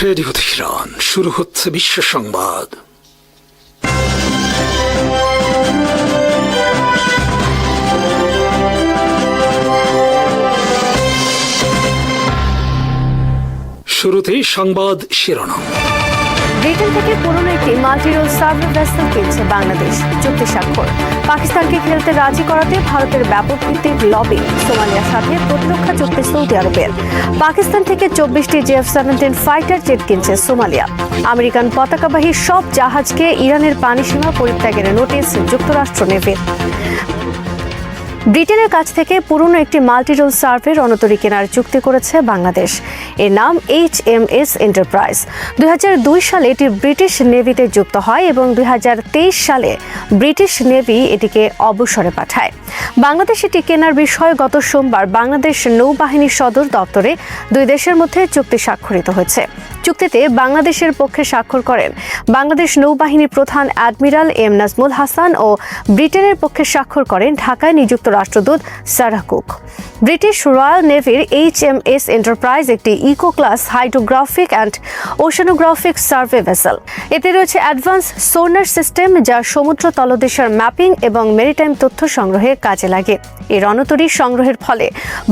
Radio Tehran, শুরু হচ্ছে বিশ্ব সংবাদ। শুরুতেই সংবাদ শিরোনাম। ব্রিটেন থেকে পুরনো একটি মাল্টিরোল সার্ভে ভেসেল কিনছে বাংলাদেশ, চুক্তি স্বাক্ষর। পাকিস্তানকে খেলতে রাজি করাতে ভারতের ব্যাপক ভিত্তিক লবি। সোমালিয়ার সাথে প্রতিরক্ষা চুক্তি সৌদি আরবের। পাকিস্তান থেকে 24টি JF-17 ফাইটার জেট কিনছে সোমালিয়া। আমেরিকান পতাকাবাহী সব জাহাজকে ইরানের পানিসীমা পরিত্যাগের নোটিশ যুক্তরাষ্ট্র নেভির। ব্রিটেনের কাছ থেকে পুরনো একটি মাল্টিরোল সার্ভে রণতরী কেনার চুক্তি করেছে বাংলাদেশ। এর নাম HMS এন্টারপ্রাইজ। 2002 সালে এটি ব্রিটিশ নেভিতে যুক্ত হয় এবং 2023 সালে ব্রিটিশ নেভি এটিকে অবসরে পাঠায়। বাংলাদেশ এটি কেনার বিষয়ে গত সোমবার বাংলাদেশ নৌবাহিনীর সদর দপ্তরে দুই দেশের মধ্যে চুক্তি স্বাক্ষরিত হয়েছে। চুক্তিতে বাংলাদেশের পক্ষে স্বাক্ষর করেন বাংলাদেশ নৌবাহিনী প্রধান অ্যাডমিরাল এম নাজমুল হাসান ও ব্রিটেনের পক্ষে স্বাক্ষর করেন ঢাকায় নিযুক্ত রাষ্ট্রদূত সারাহ কুক। ব্রিটিশ রয়্যাল নেভির HMS এন্টারপ্রাইজ একটি echo class hydrographic and oceanographic survey vessel. এতে রয়েছে অ্যাডভান্স সোনার সিস্টেম, যা সমুদ্র তলদেশের ম্যাপিং এবং মেরিটাইম তথ্য সংগ্রহে কাজে লাগে। এই রণতরী সংগ্রহের ফলে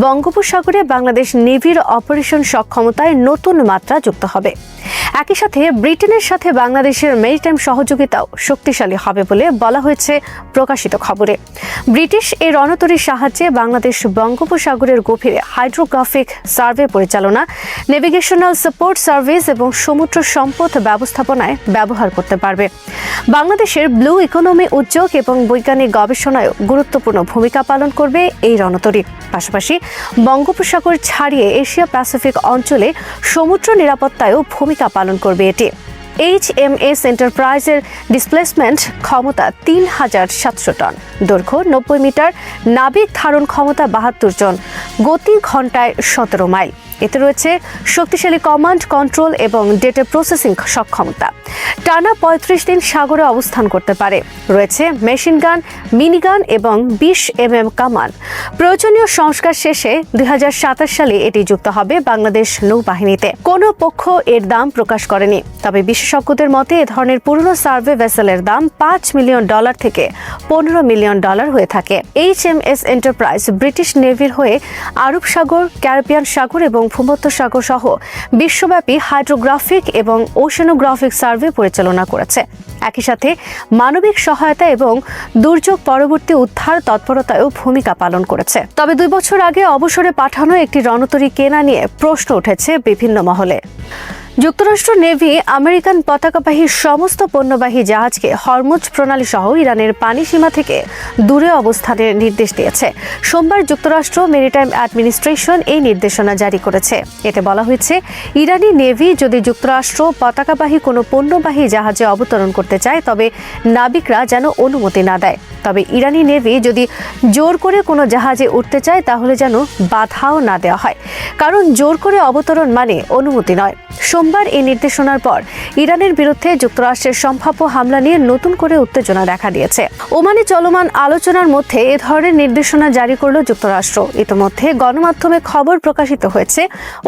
বঙ্গোপসাগরে বাংলাদেশ নেভির অপারেশন সক্ষমতায় নতুন মাত্রা যুক্ত হবে। একই সাথে ব্রিটেনের সাথে বাংলাদেশের মেরিটাইম সহযোগিতাও শক্তিশালী হবে বলে বলা হয়েছে প্রকাশিত খবরে। ব্রিটিশ এই রণতরীর সাহায্যে বাংলাদেশ বঙ্গোপসাগরের গভীরে হাইড্রোগ্রাফিক সার্ভে পরিচালনা, নেভিগেশনাল সাপোর্ট সার্ভিস এবং সমুদ্র সম্পদ ব্যবস্থাপনায় ব্যবহার করতে পারবে। বাংলাদেশের ব্লু ইকোনমি উদ্যোগ এবং বৈজ্ঞানিক গবেষণায়ও গুরুত্বপূর্ণ ভূমিকা পালন করবে এই রণতরী। পাশাপাশি বঙ্গোপসাগর ছাড়িয়ে এশিয়া প্যাসিফিক অঞ্চলে সমুদ্র নিরাপত্তায়ও ভূমিকা পালন করবে এটি। HMS এন্টারপ্রাইজের ডিসপ্লেসমেন্ট ক্ষমতা 3,700 টন, দৈর্ঘ্য 90 মিটার, নাবিক ধারণ ক্ষমতা 72 জন, গতি ঘন্টায় 17 মাইল। এতে রয়েছে শক্তিশালী কমান্ড কন্ট্রোল এবং ডেটা প্রসেসিং সক্ষমতা। টানা 35 দিন সাগরে অবস্থান করতে পারে। রয়েছে মেশিন গান, মিনিগান এবং 20 mm কামান। প্রয়োজনীয় সংস্কার শেষে 2027 সালে এটি যুক্ত হবে বাংলাদেশ নৌবাহিনীতে। কোনো পক্ষ এর দাম প্রকাশ করেনি, তবে বিশেষজ্ঞদের মতে এ ধরনের পুরনো সার্ভে ভেসেলের দাম $5 মিলিয়ন থেকে $15 মিলিয়ন হয়ে থাকে। HMS এন্টারপ্রাইজ ব্রিটিশ নেভির হয়ে আরব সাগর, ক্যারিবিয়ান সাগর এবং ভূমধ্যসাগর সহ বিশ্বব্যাপী হাইড্রোগ্রাফিক এবং ওশানোগ্রাফিক সার্ভে পরিচালনা করেছে। একই সাথে মানবিক সহায়তা এবং দুর্যোগ পরবর্তী উদ্ধার তৎপরতায়ও ভূমিকা পালন করেছে। তবে 2 বছর আগে অবসরে পাঠানো একটি রণতরী কেনা নিয়ে প্রশ্ন উঠেছে বিভিন্ন মহলে। যুক্তরাষ্ট্র নেভি আমেরিকান পতাকাবাহী সমস্ত পণ্যবাহী জাহাজকে হরমুজ প্রণালী সহ ইরানের পানিসীমা থেকে দূরে অবস্থানের নির্দেশ দিয়েছে। সোমবার যুক্তরাষ্ট্র মেরিটাইম অ্যাডমিনিস্ট্রেশন এই নির্দেশনা জারি করেছে। এতে বলা হয়েছে, ইরানি নেভি যদি যুক্তরাষ্ট্র পতাকাবাহী কোনো পণ্যবাহী জাহাজে অবতরণ করতে চায় তবে নাবিকরা যেন অনুমতি না দেয়। তবে ইরানি নেভি যদি জোর করে কোনো জাহাজে উঠতে চায় তাহলে যেন বাধাও না দেওয়া হয়, কারণ জোর করে অবতরণ মানে অনুমতি নয়। সোমবার এই নির্দেশনার পর ইরানের বিরুদ্ধে যুক্তরাষ্ট্রের সম্ভাব্য হামলা নিয়ে নতুন করে উত্তেজনা দেখা দিয়েছে। ওমানে চলমান আলোচনার মধ্যে এ ধরনের নির্দেশনা জারি করল যুক্তরাষ্ট্র। ইতিমধ্যে গণমাধ্যমে খবর প্রকাশিত হয়েছে,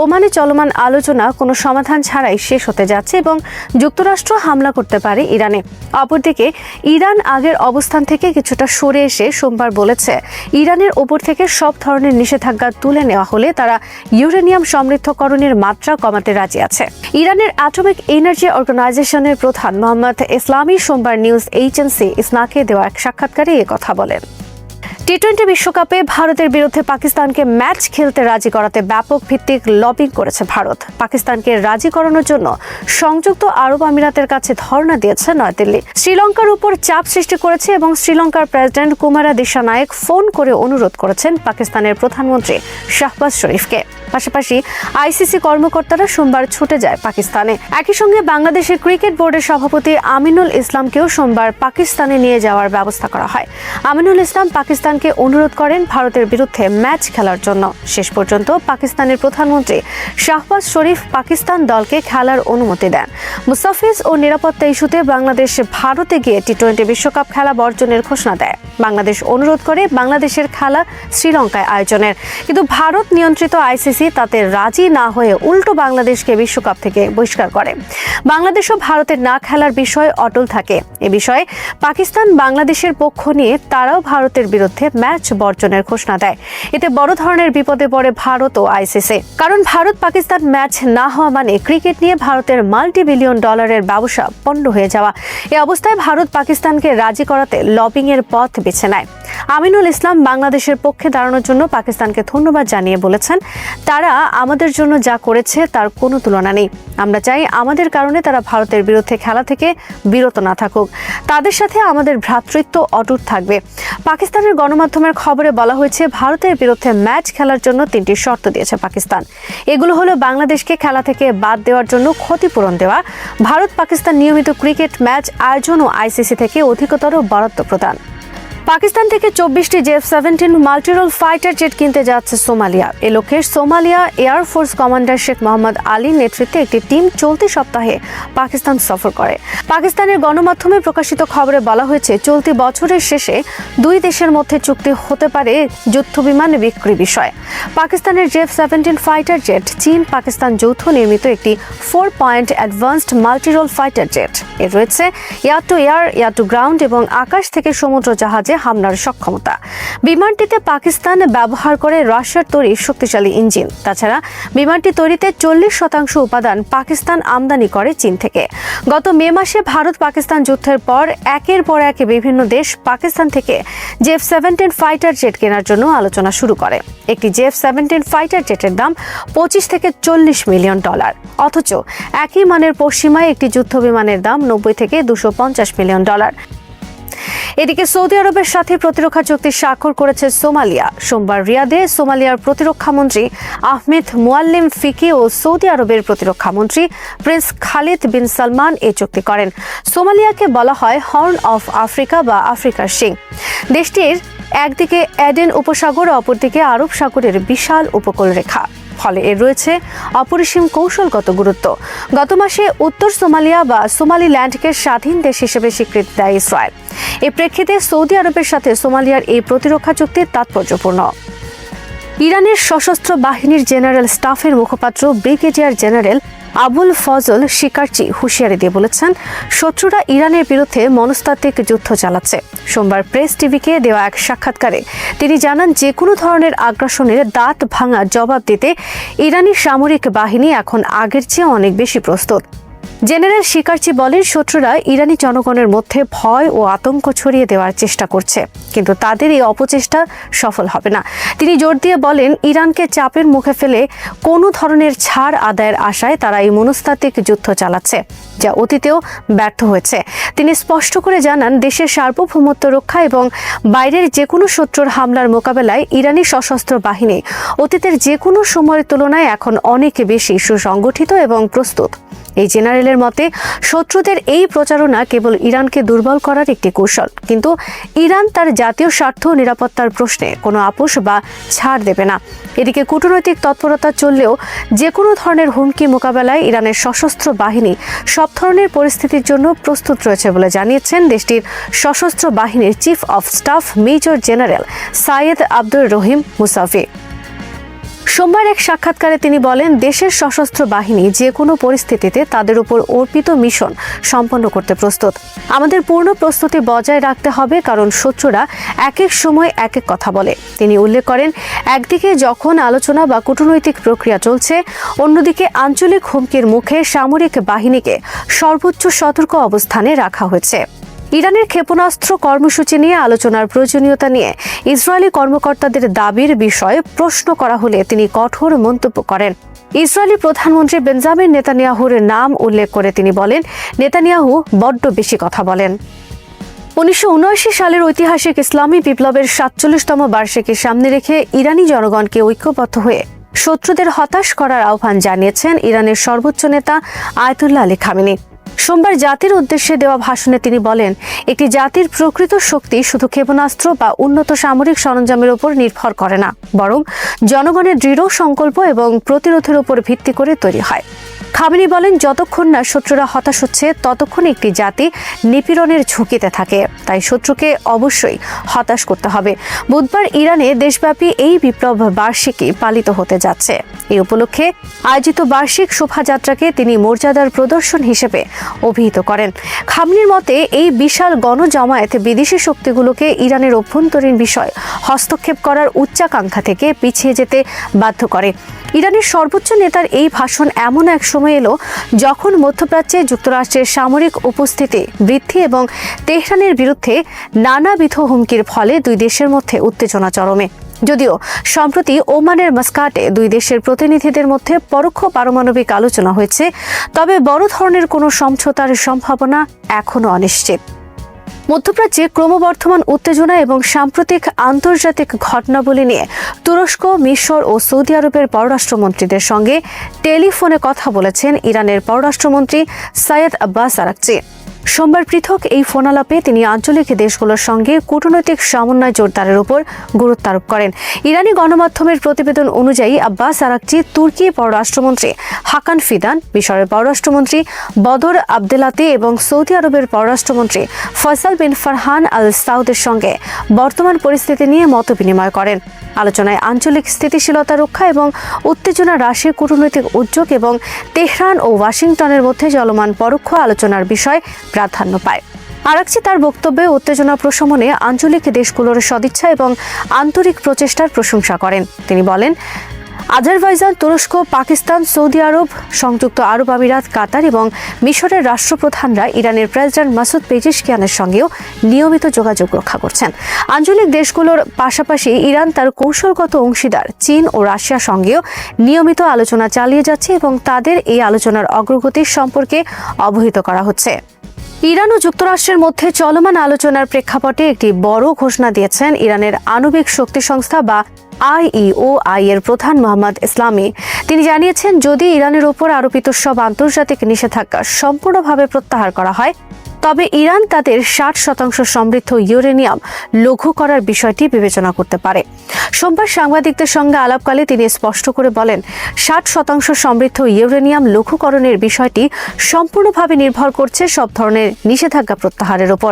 ওমানে চলমান আলোচনা কোনো সমাধান ছাড়াই শেষ হতে যাচ্ছে এবং যুক্তরাষ্ট্র হামলা করতে পারে ইরানে। অপরদিকে ইরান আগের অবস্থান থেকে কিছুটা সরে এসে সোমবার বলেছে, ইরানের ওপর থেকে সব ধরনের নিষেধাজ্ঞা তুলে নেওয়া হলে তারা ইউরেনিয়াম সমৃদ্ধকরণের মাত্রা কমাতে রাজি আছে। ইরানের অ্যাটমিক এনার্জি অর্গানাইজেশনের প্রধান মোহাম্মদ ইসলামী সোমবার নিউজ এজেন্সি ইসনাকে দেওয়া এক সাক্ষাৎকারে এ কথা বলেন। টি-20 বিশ্বকাপে ভারতের বিরুদ্ধে পাকিস্তানকে ম্যাচ খেলতে রাজি করাতে ব্যাপক ভিত্তিক লবিং করেছে ভারত। পাকিস্তানকে রাজি করানোর জন্য সংযুক্ত আরব আমিরাতের কাছে ধর্ণা দিয়েছে নয়াদিল্লি। শ্রীলঙ্কার উপর চাপ সৃষ্টি করেছে এবং শ্রীলঙ্কার প্রেসিডেন্ট কুমারা দিশানায়েক ফোন করে অনুরোধ করেছেন পাকিস্তানের প্রধানমন্ত্রী শাহবাজ শরীফকে। পাশাপাশি আইসিসি কর্মকর্তারা সোমবার ছুটে যায় পাকিস্তানে। একই সঙ্গে বাংলাদেশের ক্রিকেট বোর্ডের সভাপতি আমিনুল ইসলামকেও সোমবার পাকিস্তানে নিয়ে যাওয়ার ব্যবস্থা করা হয়। আমিনুল ইসলাম পাকিস্তানকে অনুরোধ করেন ভারতের বিরুদ্ধে ম্যাচ খেলার জন্য। শেষ পর্যন্ত পাকিস্তানের প্রধানমন্ত্রী শাহবাজ শরীফ পাকিস্তান দলকে খেলার অনুমতি দেন। মুস্তাফিজ ও নিরাপত্তা ইস্যুতে বাংলাদেশ ভারতে গিয়ে টি-20 বিশ্বকাপ খেলা বর্জনের ঘোষণা দেয়। বাংলাদেশ অনুরোধ করে বাংলাদেশের খেলা শ্রীলঙ্কায় আয়োজনের, কিন্তু ভারত নিয়ন্ত্রিত আইসিসি আইসিসি তাতে রাজি না হয়ে উল্টো বাংলাদেশকে বিশ্বকাপ থেকে বহিষ্কার করে। বাংলাদেশও ভারতের না খেলার বিষয়ে অটল থাকে। এ বিষয়ে পাকিস্তান বাংলাদেশের পক্ষ নিয়ে তারাও ভারতের বিরুদ্ধে ম্যাচ বর্জনের ঘোষণা দেয়। এতে বড় ধরনের বিপদে পড়ে ভারত ও আইসিসি। কারণ ভারত পাকিস্তান ম্যাচ না হওয়া মানে ক্রিকেট নিয়ে ভারতের মাল্টি-বিলিয়ন ডলারের ব্যবসা পণ্ড হয়ে যাওয়া। এই অবস্থায় ভারত পাকিস্তানকে রাজি করাতে লবিং এর পথ বেছে নেয়। আমিনুল ইসলাম বাংলাদেশের পক্ষে দাঁড়ানোর জন্য পাকিস্তানকে ধন্যবাদ জানিয়ে বলেছেন, তারা আমাদের জন্য যা করেছে তার কোনো তুলনা নেই। আমরা চাই আমাদের কারণে তারা ভারতের বিরুদ্ধে খেলা থেকে বিরত না থাকুক। তাদের সাথে আমাদের ভ্রাতৃত্ব অটুট থাকবে। পাকিস্তানের গণমাধ্যমের খবরে বলা হয়েছে, ভারতের বিরুদ্ধে ম্যাচ খেলার জন্য 3টি শর্ত দিয়েছে পাকিস্তান। এগুলো হলো বাংলাদেশকে খেলা থেকে বাদ দেওয়ার জন্য ক্ষতিপূরণ দেওয়া, ভারত পাকিস্তান নিয়মিত ক্রিকেট ম্যাচ আয়োজন ও আইসিসি থেকে অধিকতর বরাদ্দ প্রদান। পাকিস্তান থেকে 24টি J-17 মাল্টিরোল ফাইটার জেট কিনতে যাচ্ছে সোমালিয়া। এ লক্ষ্যে Somalia air force commander Sheikh Mohammad আলীর নেতৃত্বে একটি টিম চলতি সপ্তাহে পাকিস্তান সফর করে। পাকিস্তানের গণমাধ্যমে প্রকাশিত খবরে বলা হয়েছে, চলতি বছরের শেষে দুই দেশের মধ্যে চুক্তি হতে পারে যুদ্ধবিমান বিক্রি বিষয়ে। পাকিস্তানের J-17 ফাইটার জেট চীন পাকিস্তান যৌথ নির্মিত একটি 4-পয়েন্ট অ্যাডভান্সড মাল্টিরোল ফাইটার জেট। এর রয়েছে air to air, air to ground এবং আকাশ থেকে সমুদ্র জাহাজে হামলার সক্ষমতা। বিমানটিতে পাকিস্তান ব্যবহার করে রাশিয়ার তৈরি শক্তিশালী ইঞ্জিন। তাছাড়া বিমানটি তৈরিতে 40% উপাদান পাকিস্তান আমদানি করে চীন থেকে। গত মে মাসে ভারত পাকিস্তান যুদ্ধের পর একের পর এক বিভিন্ন দেশ পাকিস্তান থেকে J-17 ফাইটার জেট কেনার জন্য আলোচনা শুরু করে। একটি J-17 ফাইটার জেটের দাম 25 থেকে 40 মিলিয়ন ডলার। অথচ একই মানের পশ্চিমায় একটি যুদ্ধ বিমানের দাম 90 থেকে 250 মিলিয়ন ডলার। এদিকে সৌদি আরবের সাথে প্রতিরক্ষা চুক্তি স্বাক্ষর করেছে সোমালিয়া। সোমবার রিয়াদে সোমালিয়ার প্রতিরক্ষা মন্ত্রী আহমেদ মুয়াল্লিম ফিকি ও সৌদি আরবের প্রতিরক্ষা মন্ত্রী প্রিন্স খালিদ বিন সালমান এই চুক্তি করেন। সোমালিয়াকে বলা হয় হর্ন অফ আফ্রিকা বা আফ্রিকার সিং। দেশটির একদিকে এডেন উপসাগর, অপরদিকে আরব সাগরের বিশাল উপকূল রেখা, ফলে এর রয়েছে অপরিসীম কৌশলগত গুরুত্ব। গত মাসে উত্তর সোমালিয়া বা সোমালিল্যান্ডকে স্বাধীন দেশ হিসেবে স্বীকৃতি দেয় ইসরায়েল। এর প্রেক্ষিতে সৌদি আরবের সাথে সোমালিয়ার এই প্রতিরক্ষা চুক্তি তাৎপর্যপূর্ণ। ইরানের সশস্ত্র বাহিনীর জেনারেল স্টাফের মুখপাত্র ব্রিগেডিয়ার জেনারেল আবুল ফজল শিকারচি হুঁশিয়ারি দিয়ে বলেছেন, শত্রুরা ইরানের বিরুদ্ধে মনস্তাত্ত্বিক যুদ্ধ চালাচ্ছে। সোমবার প্রেস টিভিকে দেওয়া এক সাক্ষাৎকারে তিনি জানান, যে কোনো ধরনের আগ্রাসনের দাঁত ভাঙা জবাব দিতে ইরানি সামরিক বাহিনী এখন আগের চেয়ে অনেক বেশি প্রস্তুত। জেনারেল শিকারচি বলেন, শত্রুরা ইরানি জনগণের মধ্যে ভয় ও আতঙ্ক ছড়িয়ে দেওয়ার চেষ্টা করছে, কিন্তু তাদের এই অপচেষ্টা সফল হবে না। তিনি জোর দিয়ে বলেন, ইরানকে চাপের মুখে ফেলে কোনো ধরনের ছাড় আদায়ের আশায় তারা এই মনস্তাত্ত্বিক যুদ্ধ চালাচ্ছে, যা অতীতেও ব্যর্থ হয়েছে। তিনি স্পষ্ট করে জানান, দেশের সার্বভৌমত্ব রক্ষা এবং বাইরের যে কোনো শত্রুর হামলার মোকাবেলায় ইরানি সশস্ত্র বাহিনী অতীতের যে কোনো সময়ের তুলনায় এখন অনেক বেশি সুসংগঠিত এবং প্রস্তুত। এই জেনারেলের মতে, শত্রুদের এই প্রচারণা কেবল ইরানকে দুর্বল করার একটি কৌশল, কিন্তু ইরান তার জাতীয় স্বার্থ ও নিরাপত্তার প্রশ্নে কোনো আপোষ বা ছাড় দেবে না। এদিকে কূটনৈতিক তৎপরতা চললেও যে কোনো ধরনের হুমকি মোকাবেলায় ইরানের সশস্ত্র বাহিনী সব ধরনের পরিস্থিতির জন্য প্রস্তুত রয়েছে বলে জানিয়েছেন দেশটির সশস্ত্র বাহিনীর chief of staff major general Sayed Abdur Rahim Musafi. সোমবার এক সাক্ষাৎকারে তিনি বলেন, দেশের সশস্ত্র বাহিনী যে কোনো পরিস্থিতিতে তাদের উপর অর্পিত মিশন সম্পন্ন করতে প্রস্তুত। আমাদের পূর্ণ প্রস্তুতি বজায় রাখতে হবে, কারণ শত্রুরা এক এক সময় এক এক কথা বলে। তিনি উল্লেখ করেন, একদিকে যখন আলোচনা বা কূটনৈতিক প্রক্রিয়া চলছে, অন্যদিকে আঞ্চলিক হুমকির মুখে সামরিক বাহিনীকে সর্বোচ্চ সতর্ক অবস্থানে রাখা হয়েছে। ইরানের ক্ষেপণাস্ত্র কর্মসূচি নিয়ে আলোচনার প্রয়োজনীয়তা নিয়ে ইসরায়েলি কর্মকর্তাদের দাবির বিষয়ে প্রশ্ন করা হলে তিনি কঠোর মন্তব্য করেন। ইসরায়েলি প্রধানমন্ত্রী বেঞ্জামিন নেতানিয়াহুর নাম উল্লেখ করে তিনি বলেন, নেতানিয়াহু বড্ড বেশি কথা বলেন। 1979 সালের ঐতিহাসিক ইসলামী বিপ্লবের 47তম বার্ষিকী সামনে রেখে ইরানি জনগণকে ঐক্যবদ্ধ হয়ে শত্রুদের হতাশ করার আহ্বান জানিয়েছেন ইরানের সর্বোচ্চ নেতা আয়াতুল্লাহ আলী খামেনি। সোমবার জাতির উদ্দেশ্যে দেওয়া ভাষণে তিনি বলেন, একটি জাতির প্রকৃত শক্তি শুধু ক্ষেপণাস্ত্র বা উন্নত সামরিক সরঞ্জামের উপর নির্ভর করে না, বরং জনগণের দৃঢ় সংকল্প এবং প্রতিরোধের উপর ভিত্তি করে তৈরি হয়। খামেনি বলেন, যতক্ষণ না শত্রুরা হতাশ হচ্ছে ততক্ষণ একটি জাতি নিপীড়নের ঝুঁকিতে থাকে। তাই শত্রুকে অবশ্যই হতাশ করতে হবে। বুধবার ইরানে দেশব্যাপী এই বিপ্লব বার্ষিকী পালিত হতে যাচ্ছে। এই উপলক্ষে আয়োজিত বার্ষিক শোভাযাত্রাকে তিনি মর্যাদার প্রদর্শন হিসেবে অভিহিত করেন। খামেনির মতে, এই বিশাল গণজমায়েত বিদেশি শক্তিগুলোকে ইরানের অভ্যন্তরীণ বিষয় হস্তক্ষেপ করার উচ্চাকাঙ্ক্ষা থেকে পিছিয়ে যেতে বাধ্য করে। ইরানের সর্বোচ্চ নেতার এই ভাষণ এমন এক সময় এলো যখন মধ্যপ্রাচ্যে যুক্তরাষ্ট্রের সামরিক উপস্থিতি বৃদ্ধি এবং তেহরানের বিরুদ্ধে নানাবিধ হুমকির ফলে দুই দেশের মধ্যে উত্তেজনা চরমে। যদিও সম্প্রতি ওমানের মাস্কাটে দুই দেশের প্রতিনিধিদের মধ্যে পরোক্ষ পারমাণবিক আলোচনা হয়েছে, তবে বড় ধরনের কোনো সমঝোতার সম্ভাবনা এখনও অনিশ্চিত। মধ্যপ্রাচ্যে ক্রমবর্ধমান উত্তেজনা এবং সাম্প্রতিক আন্তর্জাতিক ঘটনাবলী নিয়ে তুরস্ক, মিশর ও সৌদি আরবের পররাষ্ট্রমন্ত্রীদের সঙ্গে টেলিফোনে কথা বলেছেন ইরানের পররাষ্ট্রমন্ত্রী সাইয়েদ আব্বাস আরাকচি। সোমবার পৃথক এই ফোনালাপে তিনি আঞ্চলিক দেশগুলোর সঙ্গে কূটনৈতিক সমন্বয় জোরদারের উপর গুরুত্ব আরোপ করেন। ইরানি গণমাধ্যমের প্রতিবেদন অনুযায়ী আব্বাস আরাকচি তুর্কি পররাষ্ট্রমন্ত্রী হাকান ফিদান, মিশরের পররাষ্ট্রমন্ত্রী বদর আবদেলাতে এবং সৌদি আরবের পররাষ্ট্রমন্ত্রী ফয়সাল বিন ফারহান আল সাউদের সঙ্গে বর্তমান পরিস্থিতি নিয়ে মতবিনিময় করেন। আলোচনায় আঞ্চলিক স্থিতিশীলতা রক্ষা এবং উত্তেজনা হ্রাসে কূটনৈতিক উদ্যোগ এবং তেহরান ও ওয়াশিংটনের মধ্যে চলমান পরোক্ষ আলোচনার বিষয় প্রাধান্য পায়। আরাকচি তার বক্তব্যে উত্তেজনা প্রশমনে আঞ্চলিক দেশগুলোর সদিচ্ছা এবং আন্তরিক প্রচেষ্টার প্রশংসা করেন। তিনি বলেন, আজারবাইজান, তুরস্ক, পাকিস্তান, সৌদি আরব, সংযুক্ত আরব আমিরাত, কাতার এবং মিশরের রাষ্ট্রপ্রধানরা ইরানের প্রেসিডেন্ট মাসুদ পেজেশকিয়ানের সঙ্গেও নিয়মিত যোগাযোগ রক্ষা করছেন। আঞ্চলিক দেশগুলোর পাশাপাশি ইরান তার কৌশলগত অংশীদার চীন ও রাশিয়ার সঙ্গেও নিয়মিত আলোচনা চালিয়ে যাচ্ছে এবং তাদের এই আলোচনার অগ্রগতির সম্পর্কে অবহিত করা হচ্ছে। ইরান ও যুক্তরাষ্ট্রের মধ্যে চলমান আলোচনার প্রেক্ষাপটে একটি বড় ঘোষণা দিয়েছেন ইরানের আণবিক শক্তি সংস্থা বা IAEA এর প্রধান মোহাম্মদ ইসলামি। তিনি জানিয়েছেন, যদি ইরানের উপর আরোপিত সব আন্তর্জাতিক নিষেধাজ্ঞা সম্পূর্ণভাবে প্রত্যাহার করা হয় তবে ইরান তাদের 60% সমৃদ্ধ ইউরেনিয়াম লঘু করার বিষয়টি বিবেচনা করতে পারে। সোমবার সাংবাদিকদের সঙ্গে আলাপকালে তিনি স্পষ্ট করে বলেন, 60% সমৃদ্ধ ইউরেনিয়াম লঘুকরণের বিষয়টি সম্পূর্ণভাবে নির্ভর করছে সব ধরনের নিষেধাজ্ঞা প্রত্যাহারের উপর।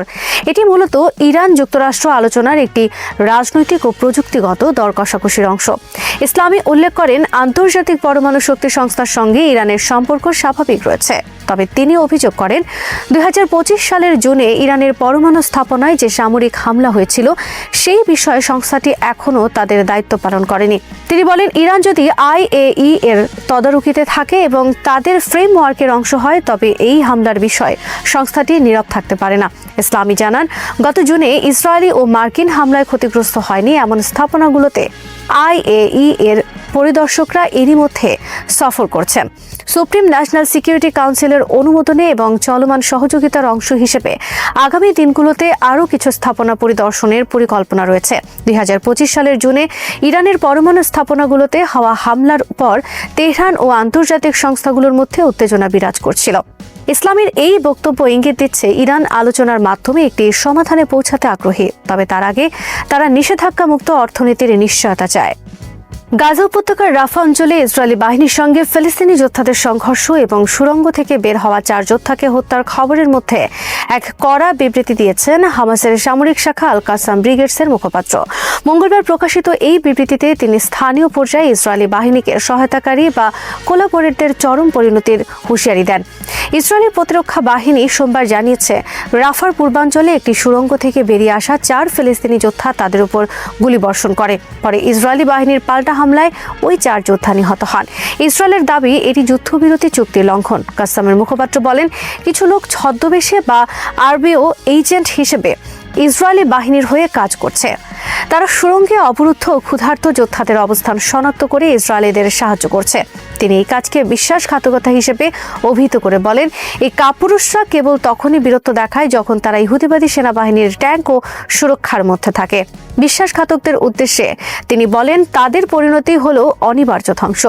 এটি মূলত ইরান যুক্তরাষ্ট্র আলোচনার একটি রাজনৈতিক ও প্রযুক্তিগত দর কষাকষির অংশ। ইসলামি উল্লেখ করেন, আন্তর্জাতিক পরমাণু শক্তি সংস্থার সঙ্গে ইরানের সম্পর্ক স্বাভাবিক রয়েছে। তবে তিনি অভিযোগ করেন, 2025 সালের জুনে ইরানের পরমাণু স্থাপনায় যে সামরিক হামলা হয়েছিল সেই বিষয়ে সংস্থাটি এখনও তাদের দায়িত্ব পালন করেনি। তিনি বলেন, ইরান যদি IAEA এর তদারকিতে থাকে এবং তাদের ফ্রেমওয়ার্কের অংশ হয় তবে এই হামলার বিষয়ে সংস্থাটি নীরব থাকতে পারে না। ইসলামি জানান, গত জুনে ইসরায়েলি ও মার্কিন হামলায় ক্ষতিগ্রস্ত হয়নি এমন স্থাপনাগুলোতে IAEA এর পরিদর্শকরা এরই মধ্যে সফর করছেন। সুপ্রিম ন্যাশনাল সিকিউরিটি কাউন্সিলের অনুমোদনে এবং চলমান সহযোগিতার অংশ হিসেবে আগামী দিনগুলোতে আরও কিছু স্থাপনা পরিদর্শনের পরিকল্পনা রয়েছে। 2025 সালের জুনে ইরানের পরমাণু স্থাপনাগুলোতে হওয়া হামলার পর তেহরান ও আন্তর্জাতিক সংস্থাগুলোর মধ্যে উত্তেজনা বিরাজ করছিল। ইসলামের এই বক্তব্য ইঙ্গিত দিচ্ছে ইরান আলোচনার মাধ্যমে একটি সমাধানে পৌঁছাতে আগ্রহী, তবে তার আগে তারা নিষেধাজ্ঞা মুক্ত অর্থনীতির নিশ্চয়তা চায়। গাজা উপত্যকার রাফা অঞ্চলে ইসরায়েলি বাহিনীর সঙ্গে ফিলিস্তিনি যোদ্ধাদের সংঘর্ষ এবং সুড়ঙ্গ থেকে বের হওয়া 4 যোদ্ধাকে হত্যার খবরের মধ্যে এক কড়া বিবৃতি দিয়েছেন হামাসের সামরিক শাখা আল কাসাম ব্রিগেডসের মুখপাত্র। মঙ্গলবার প্রকাশিত এই বিবৃতিতে তিনি স্থানীয় পর্যায়ে ইসরায়েলি বাহিনীকে সহায়তাকারী বা কোলাবোরেটরদের চরম পরিণতির হুঁশিয়ারি দেন। ইসরায়েলি প্রতিরক্ষা বাহিনী সোমবার জানিয়েছে, রাফার পূর্বাঞ্চলে একটি সুড়ঙ্গ থেকে বেরিয়ে আসা 4 ফিলিস্তিনি যোদ্ধা তাদের উপর গুলিবর্ষণ করে। পরে ইসরায়েলি বাহিনীর পাল্টা হামলায় ওই 4 যোদ্ধা নিহত হন। ইসরায়েলের দাবি এটি যুদ্ধবিরতি চুক্তির লঙ্ঘন। কাসামের মুখপাত্র বলেন, কিছু লোক ছদ্মবেশে বা আরবিও এজেন্ট হিসেবে ইসরায়েলি বাহিনীর হয়ে কাজ করছে। তারা সুড়ঙ্গে অবরুদ্ধ ও ক্ষুধার্ত যোদ্ধাদের অবস্থান শনাক্ত করে ইসরায়েলিদের সাহায্য করছে। তিনি এই কাজকে বিশ্বাসঘাতকতা হিসেবে অভিহিত করে বলেন, এই কাপুরুষরা কেবল তখনই বীরত্ব দেখায় যখন তারা ইহুদিবাদী সেনাবাহিনীর ট্যাঙ্ক ও সুরক্ষার মধ্যে থাকে। বিশ্বাসঘাতকদের উদ্দেশ্যে তিনি বলেন, তাদের পরিণতি হলো অনিবার্য ধ্বংস।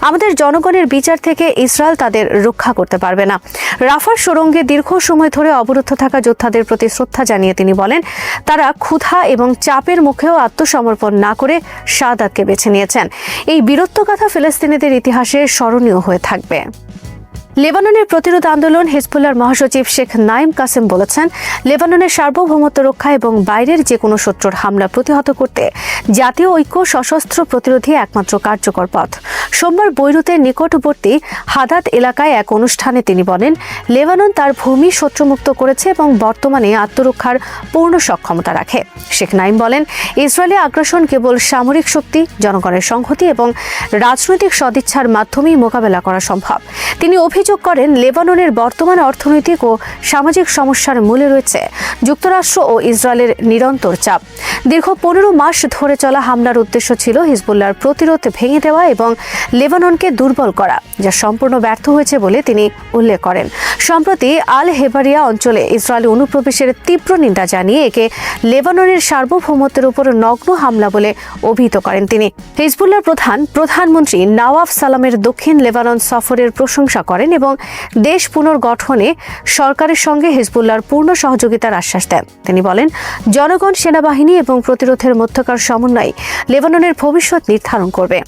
আমাদের জনগণের বিচার থেকে ইসরায়েল তাদের রক্ষা করতে পারবে না। রাফার সুড়ঙ্গে দীর্ঘ সময় ধরে অবরুদ্ধ থাকা যোদ্ধাদের প্রতি শ্রদ্ধা জানিয়ে তিনি বলেন, তারা ক্ষুধা এবং চাপের মুখেও আত্মসমর্পণ না করে শাহাদাতকে বেছে নিয়েছেন। এই বীরত্বগাথা ফিলিস্তিনিদের ইতিহাসে স্মরণীয় হয়ে থাকবে। লেবাননের প্রতিরোধ আন্দোলন হিজবুল্লাহর মহাসচিব শেখ নাইম কাসেম বলেছেন, লেবাননের সার্বভৌমত্ব রক্ষা এবং বাইরের যে কোনো শত্রুর হামলা প্রতিহত করতে জাতীয় ঐক্য সশস্ত্র প্রতিরোধী একমাত্র কার্যকর পথ। সোমবার বৈরুতের নিকটবর্তী হাদাত এলাকায় এক অনুষ্ঠানে তিনি বলেন, লেবানন তার ভূমি শত্রুমুক্ত করেছে এবং বর্তমানে আত্মরক্ষার পূর্ণ সক্ষমতা রাখে। শেখ নাইম বলেন, ইসরায়েলি আগ্রাসন কেবল সামরিক শক্তি, জনগণের সংহতি এবং রাজনৈতিক সদিচ্ছার মাধ্যমেই মোকাবেলা করা সম্ভব। তিনি অভিযোগ করেন, লেবাননের বর্তমান অর্থনৈতিক ও সামাজিক সমস্যার মূলে রয়েছে যুক্তরাষ্ট্র ও ইসরায়েলের নিরন্তর চাপ। দীর্ঘ 15 মাস ধরে চলা হামলার উদ্দেশ্য ছিল হিজবুল্লাহর প্রতিরোধ ভেঙে দেওয়া এবং লেবাননকে দুর্বল করা, যা সম্পূর্ণ ব্যর্থ হয়েছে বলে তিনি উল্লেখ করেন। সম্প্রতি আল হেবারিয়া অঞ্চলে ইসরায়েলি অনুপ্রবেশের তীব্র নিন্দা জানিয়ে একে লেবাননের সার্বভৌমত্বের উপর নগ্ন হামলা বলে অভিহিত করেন তিনি। হিজবুল্লাহর প্রধানমন্ত্রী নওয়াফ সালামের দক্ষিণ লেবানন সফরের প্রশংসা করেন এবং দেশ পুনর্গঠনে সরকারের সঙ্গে হিজবুল্লাহর পূর্ণ সহযোগিতার আশ্বাস দেন। তিনি বলেন, জনগণ, সেনাবাহিনী এবং প্রতিরোধের মধ্যকার সমন্বয় লেবাননের ভবিষ্যৎ নির্ধারণ করবে।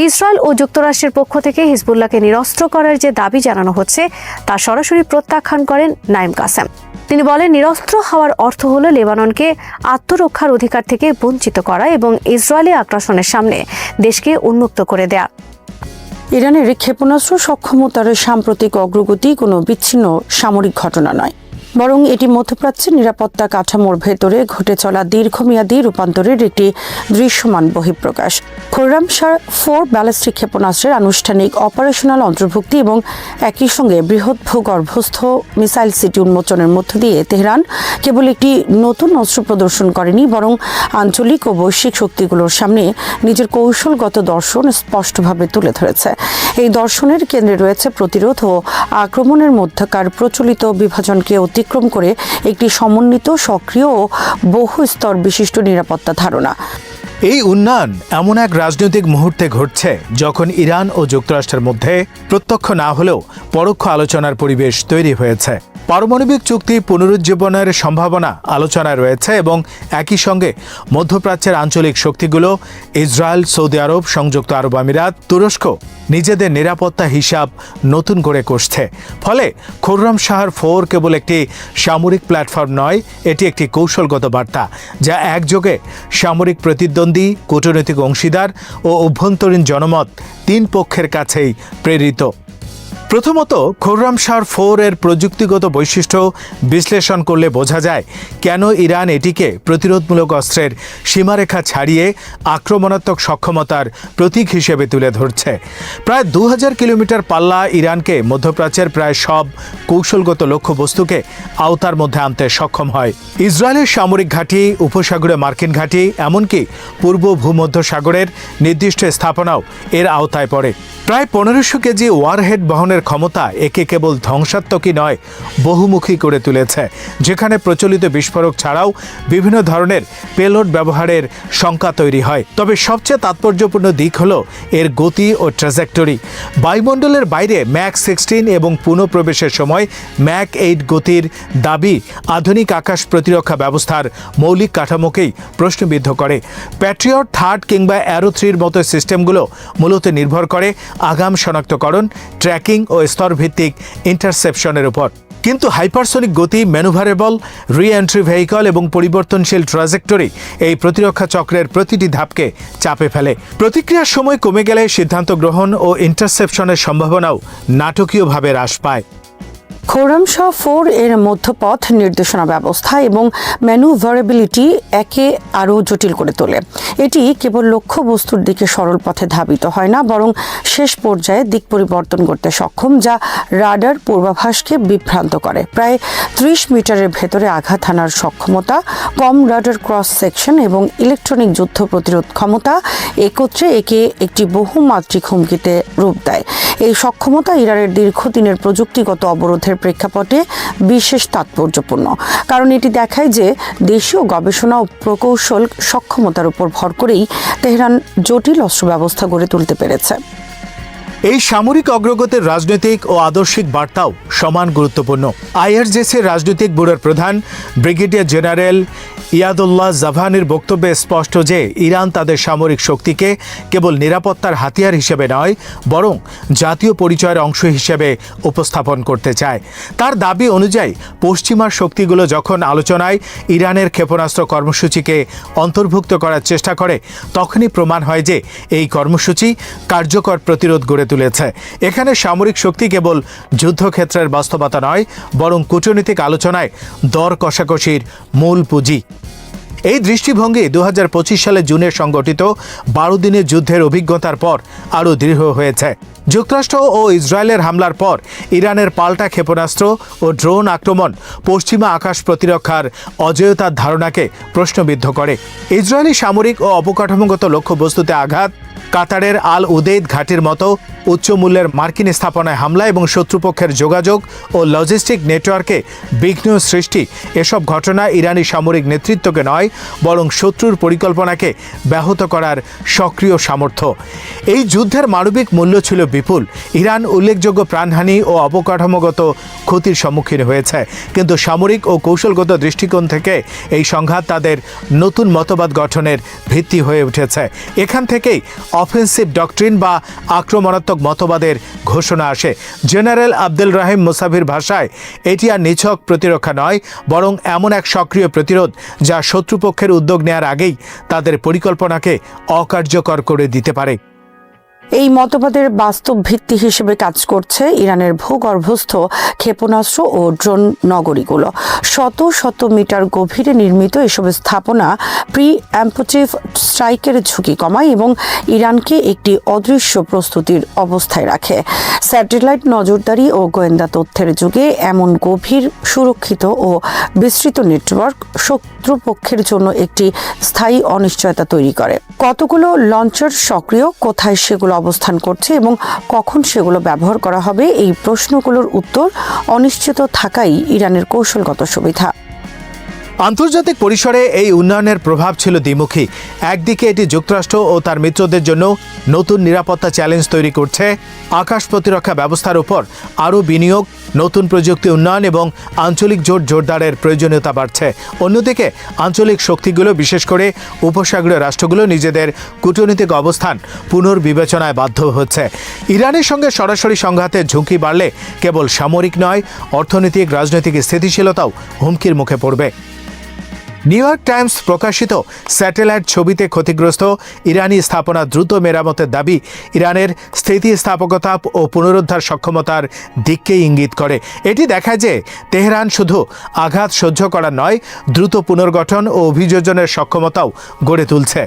ইসরায়েল ও যুক্তরাষ্ট্রের পক্ষ থেকে হিজবুল্লাহকে নিরস্ত্র করার যে দাবি জানানো হচ্ছে তা সরাসরি প্রত্যাখ্যান করেন নাইম কাসেম। তিনি বলেন, নিরস্ত্র হওয়ার অর্থ হল লেবাননকে আত্মরক্ষার অধিকার থেকে বঞ্চিত করা এবং ইসরায়েলি আগ্রাসনের সামনে দেশকে উন্মুক্ত করে দেয়া। ইরানের ক্ষেপণাস্ত্র সক্ষমতার সাম্প্রতিক অগ্রগতি কোনো বিচ্ছিন্ন সামরিক ঘটনা নয়, বরং এটি মধ্যপ্রাচ্যের নিরাপত্তা কাঠামোর ভেতরে ঘটে চলা দীর্ঘমেয়াদী রূপান্তরের একটি দৃশ্যমান বহিঃপ্রকাশ। খোররামশাহ 4 ব্যালিস্টিক ক্ষেপণাস্ত্রের আনুষ্ঠানিক অপারেশনাল অন্তর্ভুক্তি এবং একই সঙ্গে বৃহৎ ভূগর্ভস্থ মিসাইল সিটি উন্মোচনের মধ্য দিয়ে তেহরান কেবল একটি নতুন অস্ত্র প্রদর্শন করেনি, বরং আঞ্চলিক ও বৈশ্বিক শক্তিগুলোর সামনে নিজের কৌশলগত দর্শন স্পষ্টভাবে তুলে ধরেছে। এই দর্শনের কেন্দ্রে রয়েছে প্রতিরোধ ও আক্রমণের মধ্যকার প্রচলিত বিভাজনকে অতিক্রম করে একটি সমন্বিত, সক্রিয় ও বহু স্তর বিশিষ্ট নিরাপত্তা ধারণা। এই উন্নয়ন এমন এক রাজনৈতিক মুহূর্তে ঘটছে যখন ইরান ও যুক্তরাষ্ট্রের মধ্যে প্রত্যক্ষ না হলেও পরোক্ষ আলোচনার পরিবেশ তৈরি হয়েছে। পারমাণবিক চুক্তি পুনরুজ্জীবনের সম্ভাবনা আলোচনায় রয়েছে এবং একই সঙ্গে মধ্যপ্রাচ্যের আঞ্চলিক শক্তিগুলো ইসরায়েল, সৌদি আরব, সংযুক্ত আরব আমিরাত, তুরস্ক নিজেদের নিরাপত্তা হিসাব নতুন করে কষছে। ফলে খোররামশাহ 4 কেবল একটি সামরিক প্ল্যাটফর্ম নয়, এটি একটি কৌশলগত বার্তা যা একযোগে সামরিক প্রতিদ্বন্দ্বী, কূটনৈতিক অংশীদার ও অভ্যন্তরীণ জনমত 3 পক্ষের কাছেই প্রেরিত। প্রথমত, খোররামশাহ 4 এর প্রযুক্তিগত বৈশিষ্ট্য বিশ্লেষণ করলে বোঝা যায় কেন ইরান এটিকে প্রতিরোধমূলক অস্ত্রের সীমারেখা ছাড়িয়ে আক্রমণাত্মক সক্ষমতার প্রতীক হিসেবে তুলে ধরছে। প্রায় 2000 কিলোমিটার পাল্লা ইরানকে মধ্যপ্রাচ্যের প্রায় সব কৌশলগত লক্ষ্যবস্তুকে আওতার মধ্যে আনতে সক্ষম হয়। ইসরায়েলের সামরিক ঘাঁটি, উপসাগরে মার্কিন ঘাঁটি, এমনকি পূর্ব ভূমধ্যসাগরের নির্দিষ্ট স্থাপনাও এর আওতায় পড়ে। প্রায় 1500 কেজি ওয়ারহেড বহনের ক্ষমতা একে কেবল ধ্বংসাত্মকই নয়, বহুমুখী করে তুলেছে, যেখানে প্রচলিত বিস্ফোরক ছাড়াও বিভিন্ন ধরনের পেলোড ব্যবহারের শঙ্কা তৈরি হয়। তবে সবচেয়ে তাৎপর্যপূর্ণ দিক হল এর গতি ও ট্র্যাজেক্টরি। বায়ুমণ্ডলের বাইরে ম্যাক 16 এবং পুনঃপ্রবেশের সময় ম্যাক 8 গতির দাবি আধুনিক আকাশ প্রতিরক্ষা ব্যবস্থার মৌলিক কাঠামোকেই প্রশ্নবিদ্ধ করে। প্যাট্রিয়ট 3 কিংবা অ্যারো 3 মতো সিস্টেমগুলো মূলত নির্ভর করে আগাম শনাক্তকরণ, ট্র্যাকিং ও স্তরভিত্তিক ইন্টারসেপশনের উপর। কিন্তু হাইপারসনিক গতি, ম্যানুভারেবল রি এন্ট্রি ভেহিকল এবং পরিবর্তনশীল ট্র্যাজেক্টরি এই প্রতিরক্ষা চক্রের প্রতিটি ধাপকে চাপে ফেলে। প্রতিক্রিয়ার সময় কমে গেলে সিদ্ধান্ত গ্রহণ ও ইন্টারসেপশনের সম্ভাবনাও নাটকীয়ভাবে হ্রাস পায়। খোররামশাহ 4 এর মধ্যপথ নির্দেশনা ব্যবস্থা এবং ম্যানুভারেবিলিটি একে আরও জটিল করে তোলে। এটি কেবল লক্ষ্যবস্তুর দিকে সরল পথে ধাবিত হয় না, বরং শেষ পর্যায়ে দিক পরিবর্তন করতে সক্ষম, যা রাডার পূর্বাভাসকে বিভ্রান্ত করে। প্রায় 30 মিটারের ভেতরে আঘাত হানার সক্ষমতা, কম রাডার ক্রস সেকশন এবং ইলেকট্রনিক যুদ্ধ প্রতিরোধ ক্ষমতা একত্রে একে একটি বহুমাত্রিক হুমকিতে রূপ দেয়। এই সক্ষমতা ইরানের দীর্ঘদিনের প্রযুক্তিগত অবরোধের প্রেক্ষাপটে বিশেষ তাৎপর্যপূর্ণ, কারণ এটি দেখায় যে দেশীয় গবেষণা ও প্রকৌশল সক্ষমতার উপর ভর করেই তেহরান জটিল অস্ত্র ব্যবস্থা গড়ে তুলতে পেরেছে। এই সামরিক অগ্রগতির রাজনৈতিক ও আদর্শিক বার্তাও সমান গুরুত্বপূর্ণ। আইআরজিসির রাজনৈতিক ব্যুরোর প্রধান ব্রিগেডিয়ার জেনারেল ইয়াদুল্লাহ জাভানির বক্তব্যে স্পষ্ট যে ইরান তাদের সামরিক শক্তিকে কেবল নিরাপত্তার হাতিয়ার হিসেবে নয়, বরং জাতীয় পরিচয়ের অংশ হিসেবে উপস্থাপন করতে চায়। তার দাবি অনুযায়ী পশ্চিমা শক্তিগুলো যখন আলোচনায় ইরানের ক্ষেপণাস্ত্র কর্মসূচিকে অন্তর্ভুক্ত করার চেষ্টা করে, তখনই প্রমাণ হয় যে এই কর্মসূচি কার্যকর প্রতিরোধ গড়ে তুলেছে। এখানে সামরিক শক্তি কেবল যুদ্ধক্ষেত্রের বাস্তবতা নয়, বরং কূটনৈতিক আলোচনায় দর কষাকষির মূল পুঁজি। এই দৃষ্টিভঙ্গি 2025 সালে জুনে সংগঠিত 12 দিনের যুদ্ধের অভিজ্ঞতার পর আরও দৃঢ় হয়েছে। যুক্তরাষ্ট্র ও ইসরায়েলের হামলার পর ইরানের পাল্টা ক্ষেপণাস্ত্র ও ড্রোন আক্রমণ পশ্চিমা আকাশ প্রতিরক্ষার অজেয়তার ধারণাকে প্রশ্নবিদ্ধ করে। ইসরায়েলি সামরিক ও অবকাঠামোগত লক্ষ্যবস্তুতে আঘাত, কাতারের আল উদেইদ ঘাটির মতো উচ্চ মূল্যের মার্কিন স্থাপনায় হামলা এবং শত্রুপক্ষের যোগাযোগ ও লজিস্টিক নেটওয়ার্কে বিঘ্ন সৃষ্টি, এসব ঘটনা ইরানি সামরিক নেতৃত্বকে নয়, বরং শত্রুর পরিকল্পনাকে ব্যাহত করার সক্রিয় সামর্থ্য। এই যুদ্ধের মানবিক মূল্য ছিল বিপুল। ইরান উল্লেখযোগ্য প্রাণহানি ও অবকাঠামোগত ক্ষতির সম্মুখীন হয়েছে, কিন্তু সামরিক ও কৌশলগত দৃষ্টিকোণ থেকে এই সংঘাত তাদের নতুন মতবাদ গঠনের ভিত্তি হয়ে উঠেছে। এখান থেকেই অফেন্সিভ ডক্ট্রিন বা আক্রমণাত্মক মতবাদের ঘোষণা আসে। জেনারেল আব্দুল রাহিম মুসাভির ভাষায়, এটি আর নিছক প্রতিরক্ষা নয়, বরং এমন এক সক্রিয় প্রতিরোধ যা শত্রুপক্ষের উদ্যোগ নেওয়ার আগেই তাদের পরিকল্পনাকে অকার্যকর করে দিতে পারে। এই মতবাদের বাস্তব ভিত্তি হিসেবে কাজ করছে ইরানের ভূগর্ভস্থ ক্ষেপণাস্ত্র ও ড্রোন নগরীগুলো। শত শত মিটার গভীরে নির্মিত এসব স্থাপনা প্রি অ্যাম্পটিভ স্ট্রাইকের ঝুঁকি কমায় এবং ইরানকে একটি অদৃশ্য প্রস্তুতির অবস্থায় রাখে। স্যাটেলাইট নজরদারি ও গোয়েন্দা তথ্যের যুগে এমন গভীর, সুরক্ষিত ও বিস্তৃত নেটওয়ার্ক শত্রুপক্ষের জন্য একটি স্থায়ী অনিশ্চয়তা তৈরি করে। কতগুলো লঞ্চার সক্রিয়, কোথায় সেগুলো অবস্থান করছে এবং কখন সেগুলো ব্যবহার করা হবে, এই প্রশ্নগুলোর উত্তর অনিশ্চিত থাকাই ইরানের কৌশলগত সুবিধা। আন্তর্জাতিক পরিসরে এই উন্নয়নের প্রভাব ছিল দ্বিমুখী। একদিকে এটি যুক্তরাষ্ট্র ও তার মিত্রদের জন্য নতুন নিরাপত্তা চ্যালেঞ্জ তৈরি করছে। আকাশ প্রতিরক্ষা ব্যবস্থার উপর আরও বিনিয়োগ, নতুন প্রযুক্তি উন্নয়ন এবং আঞ্চলিক জোট জোরদারের প্রয়োজনীয়তা বাড়ছে। অন্যদিকে আঞ্চলিক শক্তিগুলো, বিশেষ করে উপসাগরীয় রাষ্ট্রগুলো, নিজেদের কূটনৈতিক অবস্থান পুনর্বিবেচনায় বাধ্য হচ্ছে। ইরানের সঙ্গে সরাসরি সংঘাতের ঝুঁকি বাড়লে কেবল সামরিক নয়, অর্থনৈতিক, রাজনৈতিক স্থিতিশীলতাও হুমকির মুখে পড়বে। নিউ ইয়র্ক টাইমস প্রকাশিত স্যাটেলাইট ছবিতে ক্ষতিগ্রস্ত ইরানি স্থাপনা দ্রুত মেরামতের দাবি ইরানের স্থিতিস্থাপকতা ও পুনরুদ্ধার সক্ষমতার দিককেই ইঙ্গিত করে। এটি দেখায় যে তেহরান শুধু আঘাত সহ্য করা নয়, দ্রুত পুনর্গঠন ও অভিযোজনের সক্ষমতাও গড়ে তুলছে।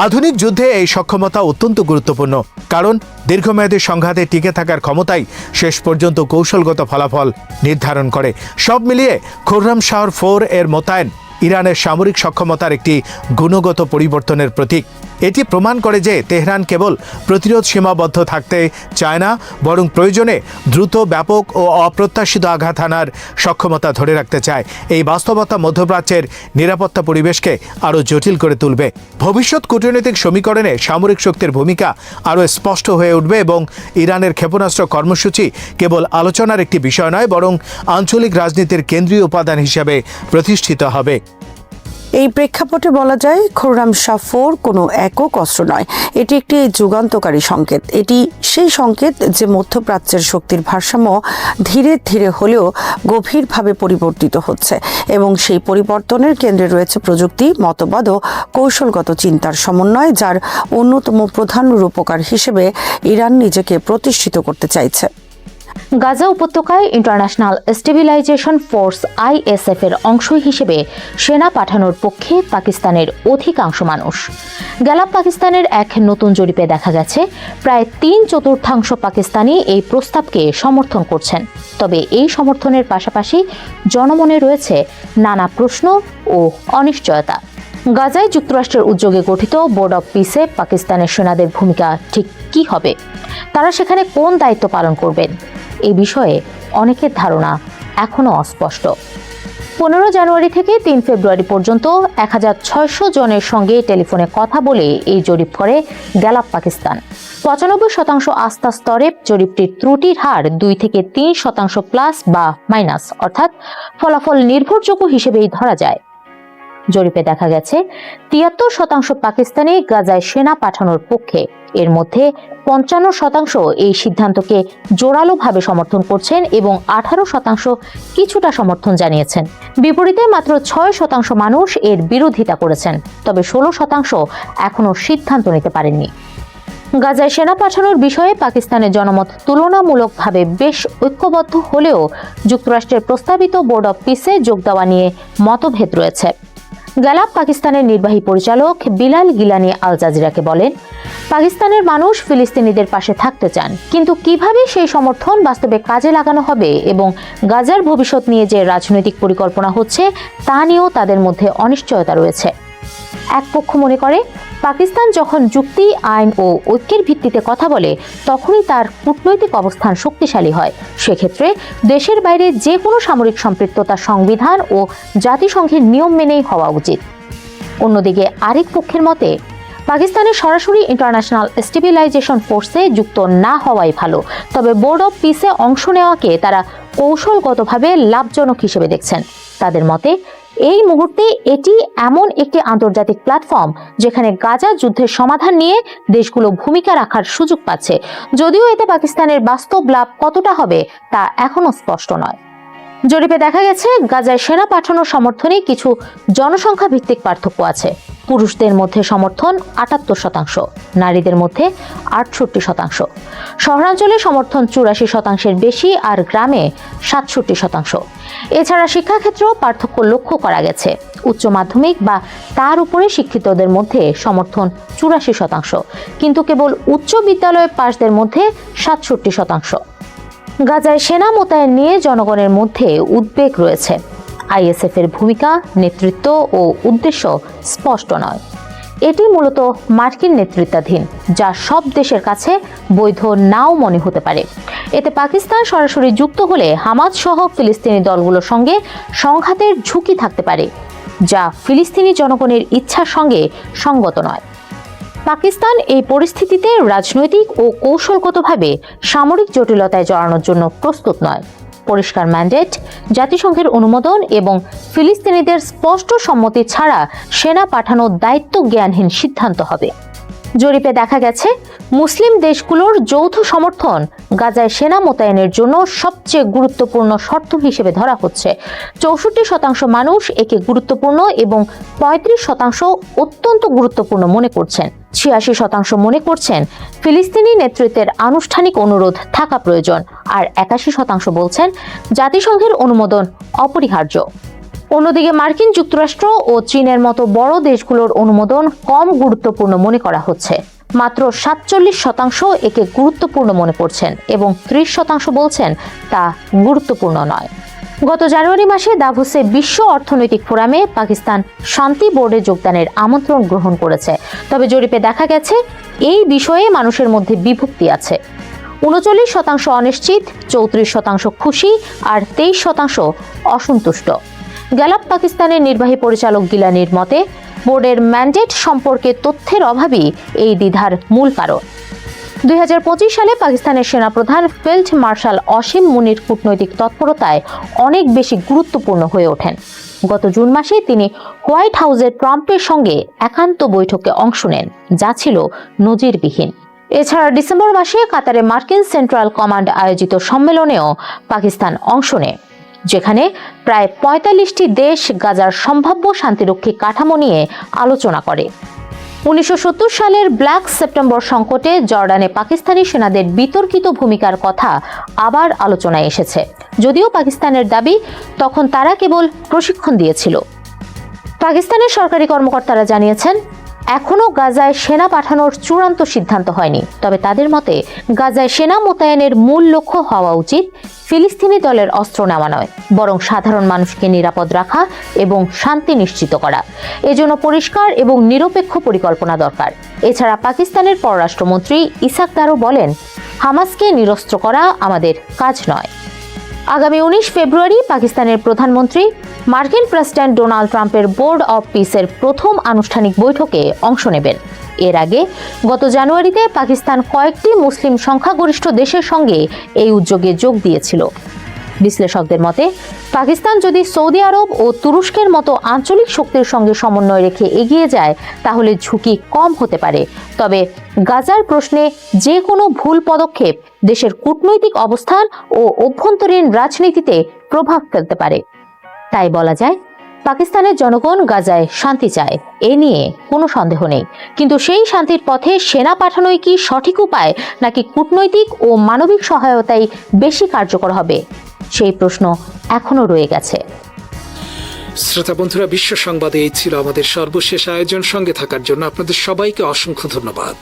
আধুনিক যুদ্ধে এই সক্ষমতা অত্যন্ত গুরুত্বপূর্ণ, কারণ দীর্ঘমেয়াদী সংঘাতে টিকে থাকার ক্ষমতাই শেষ পর্যন্ত কৌশলগত ফলাফল নির্ধারণ করে। সব মিলিয়ে খুররাম শাহর 4 এর মোতায়েন ইরানের সামরিক সক্ষমতার একটি গুণগত পরিবর্তনের প্রতীক। এটি প্রমাণ করে যে তেহরান কেবল প্রতিরোধ সীমাবদ্ধ থাকতে চায় না, বরং প্রয়োজনে দ্রুত, ব্যাপক ও অপ্রত্যাশিত আঘাত হানার সক্ষমতা ধরে রাখতে চায়। এই বাস্তবতা মধ্যপ্রাচ্যের নিরাপত্তা পরিবেশকে আরও জটিল করে তুলবে। ভবিষ্যৎ কূটনৈতিক সমীকরণে সামরিক শক্তির ভূমিকা আরও স্পষ্ট হয়ে উঠবে এবং ইরানের ক্ষেপণাস্ত্র কর্মসূচি কেবল আলোচনার একটি বিষয় নয়, বরং আঞ্চলিক রাজনীতির কেন্দ্রীয় উপাদান হিসেবে প্রতিষ্ঠিত হবে। এই প্রেক্ষাপটে বলা যায়, খুররাম শাহ 4 কোনো একক অস্ত্র নয়, এটি একটি যুগান্তকারী সংকেত। এটি সেই সংকেত যে মধ্যপ্রাচ্যের শক্তির ভারসাম্য ধীরে ধীরে হলেও গভীরভাবে পরিবর্তিত হচ্ছে এবং সেই পরিবর্তনের কেন্দ্রে রয়েছে প্রযুক্তি, মতবাদ ও কৌশলগত চিন্তার সমন্বয়, যার অন্যতম প্রধান রূপকার হিসেবে ইরান নিজেকে প্রতিষ্ঠিত করতে চাইছে। গাজা উপত্যকায় ইন্টারন্যাশনাল স্টেবিলাইজেশন ফোর্স ISF এর অংশ হিসেবে সেনা পাঠানোর পক্ষে পাকিস্তানের অধিকাংশ মানুষ। গ্যালাপ পাকিস্তানের এক নতুন জরিপে দেখা গেছে, প্রায় 3/4 পাকিস্তানি এই প্রস্তাবকে সমর্থন করছেন। তবে এই সমর্থনের পাশাপাশি জনমনে রয়েছে নানা প্রশ্ন ও অনিশ্চয়তা। গাজায় যুক্তরাষ্ট্রের উদ্যোগে গঠিত বোর্ড অব পিসে পাকিস্তানের সেনাদের ভূমিকা ঠিক কী হবে? তারা সেখানে কোন দায়িত্ব পালন করবেন? এই বিষয়ে অনেকের ধারণা এখনও অস্পষ্ট। 15 জানুয়ারি থেকে 3 ফেব্রুয়ারি পর্যন্ত 1600 জনের সঙ্গে টেলিফোনে কথা বলে এই জরিপ করে গ্যালাপ পাকিস্তান। 95% আস্থা স্তরে জরিপটির ত্রুটির হার 2 থেকে 3% প্লাস বা মাইনাস, অর্থাৎ ফলাফল নির্ভরযোগ্য হিসেবেই ধরা যায়। জরিপে দেখা গেছে ৭৩% পাকিস্তানি গাজায় সেনা পাঠানোর পক্ষে। এর মধ্যে ৫৫% এই সিদ্ধান্তকে জোরালোভাবে সমর্থন করছেন এবং ১৮% কিছুটা সমর্থন জানিয়েছেন। বিপরীতে মাত্র ৬% মানুষ এর বিরোধিতা করেছেন, তবে ১৬% এখনও সিদ্ধান্ত নিতে পারেননি। গাজায় সেনা পাঠানোর বিষয়ে পাকিস্তানের জনমত তুলনামূলকভাবে বেশ ঐক্যবদ্ধ হলেও যুক্তরাষ্ট্রের প্রস্তাবিত বোর্ড অব পিসে যোগ দেওয়া নিয়ে মতভেদ রয়েছে। গ্যালাপ পাকিস্তানের নির্বাহী পরিচালক বিলাল গিলানি আল জাজিরাকে বলেন, পাকিস্তানের মানুষ ফিলিস্তিনিদের পাশে থাকতে চান, কিন্তু কিভাবে সেই সমর্থন বাস্তবে কাজে লাগানো হবে এবং গাজার ভবিষ্যৎ নিয়ে যে রাজনৈতিক পরিকল্পনা হচ্ছে তা নিয়েও তাদের মধ্যে অনিশ্চয়তা রয়েছে। এক পক্ষ মনে করে, পাকিস্তান যখন যুক্তি, আইন ও ঐক্যের ভিত্তিতে কথা বলে তখনই তার কূটনৈতিক অবস্থান শক্তিশালী হয়। সেক্ষেত্রে দেশের বাইরে যে কোনো সামরিক সম্পৃক্ততা সংবিধান ও জাতিসংঘের নিয়ম মেনেই হওয়া উচিত। অন্যদিকে আরেক পক্ষের মতে, পাকিস্তানের সরাসরি ইন্টারন্যাশনাল স্টেবিলাইজেশন ফোর্সে যুক্ত না হওয়াই ভালো, তবে বোর্ড অব পিসে অংশ নেওয়াকে তারা কৌশলগতভাবে লাভজনক হিসেবে দেখছেন। তাদের মতে, এই মুহূর্তে এটি এমন একটি আন্তর্জাতিক প্ল্যাটফর্ম যেখানে গাজা যুদ্ধের সমাধান নিয়ে দেশগুলো ভূমিকা রাখার সুযোগ পাচ্ছে, যদিও এতে পাকিস্তানের বাস্তব লাভ কতটা হবে তা এখনো স্পষ্ট নয়। জরিপে দেখা গেছে, গাজায় সেনা পাঠানোর সমর্থনে কিছু জনসংখ্যা ভিত্তিক পার্থক্য আছে। পুরুষদের মধ্যে সমর্থন ৭৮%, নারীদের মধ্যে ৬৮%। শহরাঞ্চলে সমর্থন ৮৪%-এর বেশি আর গ্রামে ৬৭%। এছাড়া শিক্ষাক্ষেত্রেও পার্থক্য লক্ষ্য করা গেছে। উচ্চ মাধ্যমিক বা তার উপরে শিক্ষিতদের মধ্যে সমর্থন ৮৪%, কিন্তু কেবল উচ্চ বিদ্যালয় পাশদের মধ্যে ৬৭%। গাজায় সেনা মোতায়েন নিয়ে জনগণের মধ্যে উদ্বেগ রয়েছে। আইএসএফ এর ভূমিকা, নেতৃত্ব ও উদ্দেশ্য স্পষ্ট নয়। এটি মূলত মার্কিন নেতৃত্বাধীন, যা সব দেশের কাছে বৈধ নাও মনে হতে পারে। এতে পাকিস্তান সরাসরি যুক্ত হলে হামাস সহ ফিলিস্তিনি দলগুলোর সঙ্গে সংঘাতের ঝুঁকি থাকতে পারে, যা ফিলিস্তিনি জনগণের ইচ্ছার সঙ্গে সঙ্গত নয়। পাকিস্তান এই পরিস্থিতিতে রাজনৈতিক ও কৌশলগতভাবে সামরিক জটিলতায় জড়ানোর জন্য প্রস্তুত নয়। পরিষ্কার ম্যান্ডেট, জাতিসংঘের অনুমোদন এবং ফিলিস্তিনিদের স্পষ্ট সম্মতি ছাড়া সেনা পাঠানো দায়িত্ব জ্ঞানহীন সিদ্ধান্ত হবে। জরিপে দেখা গেছে, মুসলিম দেশগুলোর যৌথ সমর্থন গাজায় সেনা মোতায়েনের জন্য সবচেয়ে গুরুত্বপূর্ণ শর্ত হিসেবে ধরা হচ্ছে। ৬৪% মানুষ একে গুরুত্বপূর্ণ এবং ৩৫% অত্যন্ত গুরুত্বপূর্ণ মনে করছেন। ৮৬% মনে করছেন ফিলিস্তিনি নেতৃত্বের আনুষ্ঠানিক অনুরোধ থাকা প্রয়োজন, আর ৮১% বলছেন জাতিসংঘের অনুমোদন অপরিহার্য। অন্যদিকে মার্কিন যুক্তরাষ্ট্র ও চীনের মতো বড় দেশগুলোর অনুমোদন কম গুরুত্বপূর্ণ মনে করা হচ্ছে। মাত্র ৪৭% একে গুরুত্বপূর্ণ মনে করছেন এবং ৩০% বলছেন তা গুরুত্বপূর্ণ নয়। গত জানুয়ারি মাসে দাভোসে বিশ্ব অর্থনৈতিক ফোরামে পাকিস্তান শান্তি বোর্ডে যোগদানের আমন্ত্রণ গ্রহণ করেছে, তবে জরিপে দেখা গেছে এই বিষয়ে মানুষের মধ্যে বিভক্তি আছে। ৩৯% অনিশ্চিত, ৩৪% খুশি আর ২৩% অসন্তুষ্ট। গ্যালাপ পাকিস্তানের নির্বাহী পরিচালক গিলানির মতে, বোর্ডের ম্যান্ডেট সম্পর্কে তথ্যের অভাবই এই দ্বিধার মূল কারণ। ২০২৫ সালে পাকিস্তানের সেনাপ্রধান ফিল্ড মার্শাল অসীম মুনির কূটনৈতিক তৎপরতায় অনেক বেশি গুরুত্বপূর্ণ হয়ে ওঠেন। গত জুন মাসে তিনি হোয়াইট হাউসের ট্রাম্পের সঙ্গে একান্ত বৈঠকে অংশ নেন, যা ছিল নজিরবিহীন। এছাড়া ডিসেম্বর মাসে কাতারে মার্কিন সেন্ট্রাল কমান্ড আয়োজিত সম্মেলনেও পাকিস্তান অংশ নেয়, যেখানে প্রায় ৪৫টি দেশ গাজার সম্ভাব্য শান্তিরক্ষী কাঠামো নিয়ে আলোচনা করে। ১৯৭০ সালের ব্ল্যাক সেপ্টেম্বর সংকটে জর্ডানে পাকিস্তানি সেনাদের বিতর্কিত ভূমিকার কথা আবার আলোচনায় এসেছে, যদিও পাকিস্তানের দাবি তখন তারা কেবল প্রশিক্ষণ দিয়েছিল। পাকিস্তানের সরকারি কর্মকর্তারা জানিয়েছেন, এখনও গাজায় সেনা পাঠানোর চূড়ান্ত সিদ্ধান্ত হয়নি, তবে তাদের মতে গাজায় সেনা মোতায়েনের মূল লক্ষ্য হওয়া উচিত ফিলিস্তিনি দলের অস্ত্র নেওয়া নয়, বরং সাধারণ মানুষকে নিরাপদ রাখা এবং শান্তি নিশ্চিত করা। এজন্য পরিষ্কার এবং নিরপেক্ষ পরিকল্পনা দরকার। এছাড়া পাকিস্তানের পররাষ্ট্রমন্ত্রী ইসাক দারও বলেন, হামাসকে নিরস্ত্র করা আমাদের কাজ নয়। আগামী ১৯ ফেব্রুয়ারি পাকিস্তানের প্রধানমন্ত্রী মার্কিন প্রেসিডেন্ট ডোনাল্ড ট্রাম্পের বোর্ড অব পিসের প্রথম আনুষ্ঠানিক বৈঠকে অংশ নেবেন। এর আগে গত জানুয়ারিতে পাকিস্তান কয়েকটি মুসলিম সংখ্যাগরিষ্ঠ দেশের সঙ্গে এই উদ্যোগে যোগ দিয়েছিল। বিশ্লেষকদের মতে পাকিস্তান যদি সৌদি আরব ও তুরস্কের মতো আঞ্চলিক শক্তির সঙ্গে সমন্বয় রেখে এগিয়ে যায় তাহলে ঝুঁকি কম হতে পারে, তবে গাজার প্রশ্নে যে কোনো ভুল পদক্ষেপ দেশের কূটনৈতিক অবস্থান ও অভ্যন্তরীণ রাজনীতিতে প্রভাব ফেলতে পারে। তাই বলা যায় পাকিস্তানের জনগণ গাজায় শান্তি চায়, এ নিয়ে কোনো সন্দেহ নেই, কিন্তু সেই শান্তির পথে সেনা পাঠানোই কি সঠিক উপায় নাকি কূটনৈতিক ও মানবিক সহায়তাই বেশি কার্যকর হবে, সেই প্রশ্ন এখনো রয়ে গেছে। শ্রোতা বন্ধুরা, বিশ্ব সংবাদে এই ছিল আমাদের সর্বশেষ আয়োজন। সঙ্গে থাকার জন্য আপনাদের সবাইকে অসংখ্য ধন্যবাদ।